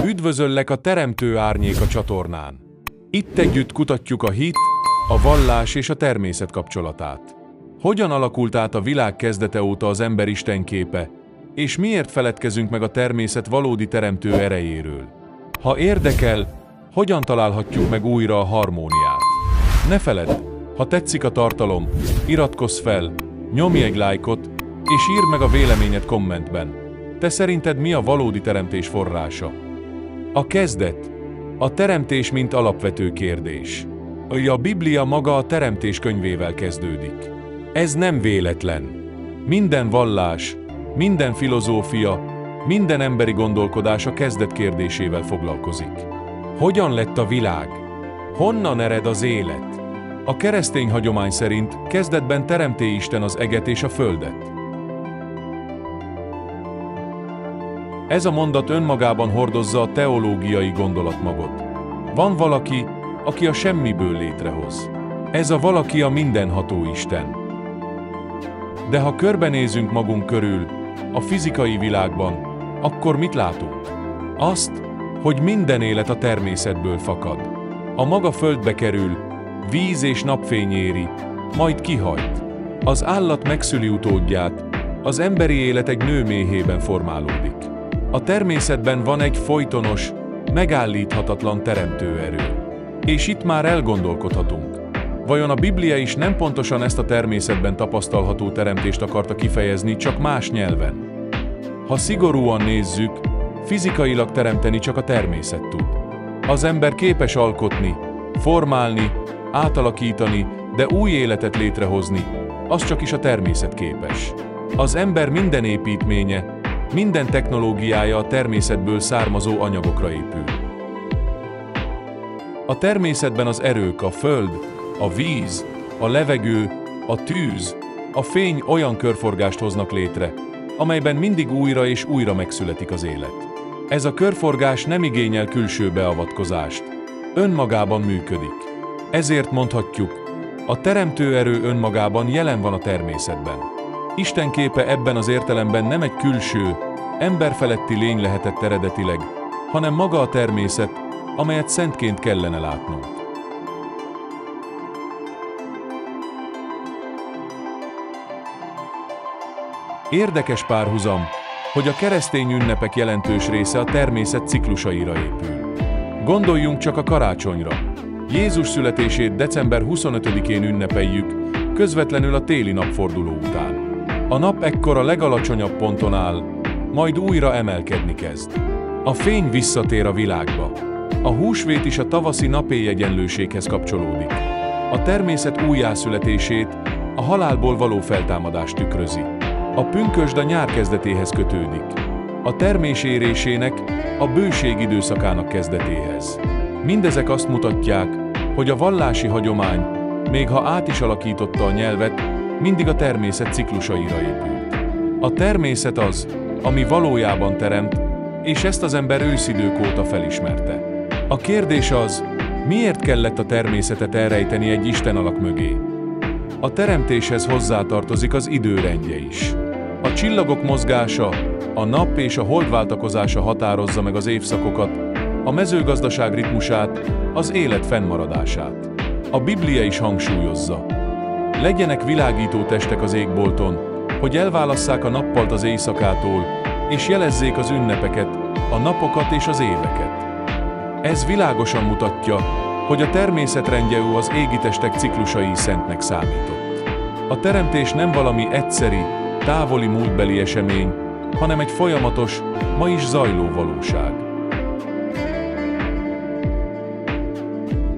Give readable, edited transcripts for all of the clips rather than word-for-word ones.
Üdvözöllek a Teremtő Árnyéka csatornán. Itt együtt kutatjuk a hit, a vallás és a természet kapcsolatát. Hogyan alakult át a világ kezdete óta az ember istenképe, és miért feledkezünk meg a természet valódi teremtő erejéről? Ha érdekel, hogyan találhatjuk meg újra a harmóniát? Ne feledd, ha tetszik a tartalom, iratkozz fel, nyomj egy lájkot, és írd meg a véleményed kommentben. Te szerinted mi a valódi teremtés forrása? A kezdet. A teremtés mint alapvető kérdés. A Biblia maga a teremtés könyvével kezdődik. Ez nem véletlen. Minden vallás, minden filozófia, minden emberi gondolkodás a kezdet kérdésével foglalkozik. Hogyan lett a világ? Honnan ered az élet? A keresztény hagyomány szerint kezdetben teremté Isten az eget és a földet. Ez a mondat önmagában hordozza a teológiai gondolatmagot. Van valaki, aki a semmiből létrehoz. Ez a valaki a mindenható Isten. De ha körbenézünk magunk körül, a fizikai világban, akkor mit látunk? Azt, hogy minden élet a természetből fakad. A maga földbe kerül, víz és napfény éri, majd kihajt. Az állat megszüli utódját, az emberi élet egy nő méhében formálódik. A természetben van egy folytonos, megállíthatatlan teremtőerő. És itt már elgondolkodhatunk. Vajon a Biblia is nem pontosan ezt a természetben tapasztalható teremtést akarta kifejezni, csak más nyelven? Ha szigorúan nézzük, fizikailag teremteni csak a természet tud. Az ember képes alkotni, formálni, átalakítani, de új életet létrehozni, az csak is a természet képes. Az ember minden építménye, minden technológiája a természetből származó anyagokra épül. A természetben az erők, a föld, a víz, a levegő, a tűz, a fény olyan körforgást hoznak létre, amelyben mindig újra és újra megszületik az élet. Ez a körforgás nem igényel külső beavatkozást, önmagában működik. Ezért mondhatjuk, a teremtő erő önmagában jelen van a természetben. Isten képe ebben az értelemben nem egy külső, emberfeletti lény lehetett eredetileg, hanem maga a természet, amelyet szentként kellene látnunk. Érdekes párhuzam, hogy a keresztény ünnepek jelentős része a természet ciklusaira épül. Gondoljunk csak a karácsonyra. Jézus születését december 25-én ünnepeljük, közvetlenül a téli napforduló után. A nap ekkor a legalacsonyabb ponton áll, majd újra emelkedni kezd. A fény visszatér a világba. A húsvét is a tavaszi napéjegyenlőséghez kapcsolódik. A természet újjászületését, a halálból való feltámadást tükrözi. A pünkösd a nyár kezdetéhez kötődik. A termés érésének, a bőség időszakának kezdetéhez. Mindezek azt mutatják, hogy a vallási hagyomány, még ha át is alakította a nyelvet, mindig a természet ciklusaira épült. A természet az, ami valójában teremt, és ezt az ember őszidők óta felismerte. A kérdés az, miért kellett a természetet elrejteni egy Isten alak mögé? A teremtéshez hozzátartozik az időrendje is. A csillagok mozgása, a nap és a hold váltakozása határozza meg az évszakokat, a mezőgazdaság ritmusát, az élet fennmaradását. A Biblia is hangsúlyozza. Legyenek világító testek az égbolton, hogy elválasszák a nappalt az éjszakától, és jelezzék az ünnepeket, a napokat és az éveket. Ez világosan mutatja, hogy a természetrendje az égi testek ciklusai szentnek számított. A teremtés nem valami egyszeri, távoli múltbeli esemény, hanem egy folyamatos, ma is zajló valóság.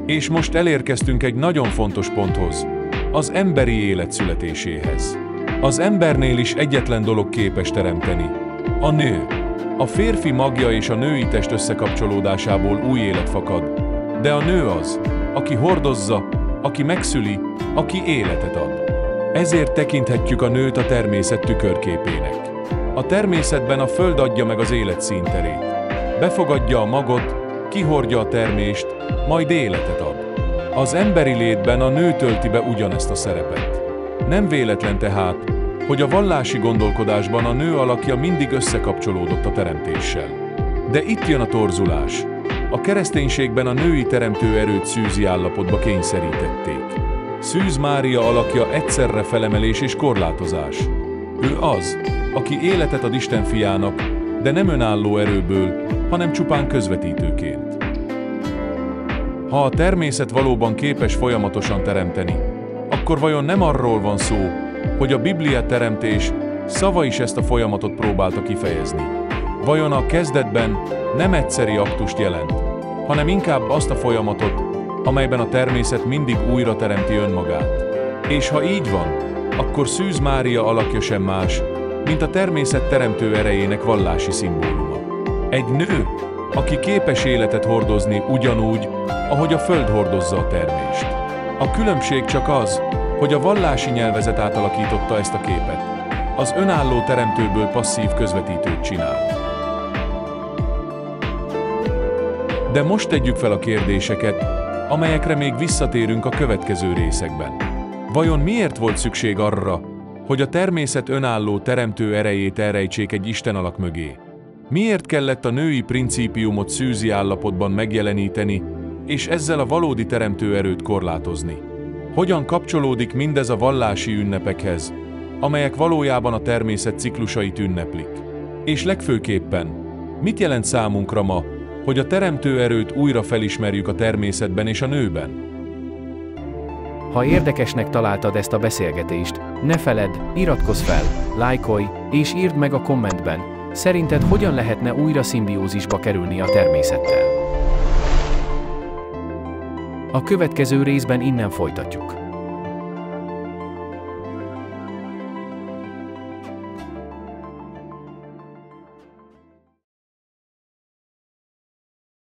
És most elérkeztünk egy nagyon fontos ponthoz, az emberi élet születéséhez. Az embernél is egyetlen dolog képes teremteni, a nő. A férfi magja és a női test összekapcsolódásából új élet fakad, de a nő az, aki hordozza, aki megszüli, aki életet ad. Ezért tekinthetjük a nőt a természet tükörképének. A természetben a föld adja meg az élet színterét. Befogadja a magot, kihordja a termést, majd életet ad. Az emberi létben a nő tölti be ugyanezt a szerepet. Nem véletlen tehát, hogy a vallási gondolkodásban a nő alakja mindig összekapcsolódott a teremtéssel. De itt jön a torzulás. A kereszténységben a női teremtő erőt szűzi állapotba kényszerítették. Szűz Mária alakja egyszerre felemelés és korlátozás. Ő az, aki életet ad Isten fiának, de nem önálló erőből, hanem csupán közvetítőként. Ha a természet valóban képes folyamatosan teremteni, akkor vajon nem arról van szó, hogy a Biblia teremtés szava is ezt a folyamatot próbálta kifejezni? Vajon a kezdetben nem egyszeri aktust jelent, hanem inkább azt a folyamatot, amelyben a természet mindig újra teremti önmagát? És ha így van, akkor Szűz Mária alakja sem más, mint a természet teremtő erejének vallási szimbóluma. Egy nő, aki képes életet hordozni ugyanúgy, ahogy a föld hordozza a termést. A különbség csak az, hogy a vallási nyelvezet átalakította ezt a képet. Az önálló teremtőből passzív közvetítőt csinált. De most tegyük fel a kérdéseket, amelyekre még visszatérünk a következő részekben. Vajon miért volt szükség arra, hogy a természet önálló teremtő erejét elrejtsék egy Isten alak mögé? Miért kellett a női principiumot szűzi állapotban megjeleníteni, és ezzel a valódi teremtő erőt korlátozni? Hogyan kapcsolódik mindez a vallási ünnepekhez, amelyek valójában a természet ciklusait ünneplik? És legfőképpen, mit jelent számunkra ma, hogy a teremtő erőt újra felismerjük a természetben és a nőben? Ha érdekesnek találtad ezt a beszélgetést, ne feledd, iratkozz fel, lájkolj és írd meg a kommentben, szerinted hogyan lehetne újra szimbiózisba kerülni a természettel. A következő részben innen folytatjuk.